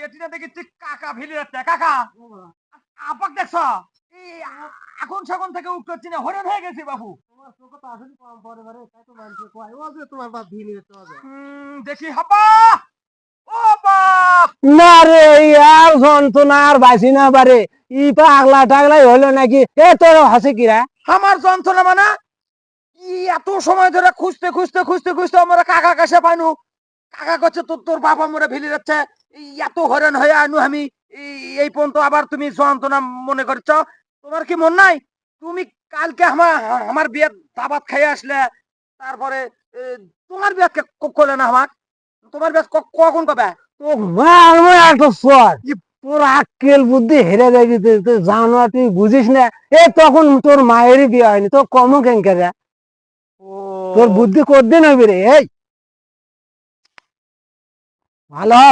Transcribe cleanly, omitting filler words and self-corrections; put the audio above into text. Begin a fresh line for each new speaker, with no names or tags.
এটিনা দেখি তুই কাকা ভিড়ে যাচ্ছে কাকা আপাক দেখছ এই এখন সখন থেকে উঠতে না হরেন হয়ে গেছে বাবু।
তোমার চোখ তো আসলে কম পরে বারে তাই তো মানুষে কয় ও যে তোমার বাপ ভিড়ে যেতে হবে।
দেখি হাপা ও বাপ
না রে আর যন্ত্রণা আর বাঁচি না পারে ই পাগলা টাগলাই হলো নাকি এ তোর হাসি কিরা
আমার যন্ত্রণা মানে এত সময় ধরে খুঁজতে খুঁজতে খুঁজতে খুঁজতে আমরা কাকা কাছে পাইনু। কাকা করছে তোর তোর বাবা মোরে ভিলে যাচ্ছে এত হয়রান হয়ে আনু আমি এই পর্যন্ত আবার তুমি যন্ত্রণা মনে করছ। তোমার কি মন নাই তুমি কালকে আমার বিয়ের দাবাত খাইয়ে আসলে তারপরে তোমার বিয়ে করলে না আমার তোমার বিয়ে কখন কবে
তো মার একটা সর তোর আক্কেল বুদ্ধি হেরে যাবি তুই জানো তুই বুঝিস না এ তখন তোর মায়েরই বিয়ে হয়নি তোর কম কেঙ্কে রে তোর বুদ্ধি করদিন হবি রে এই ভালো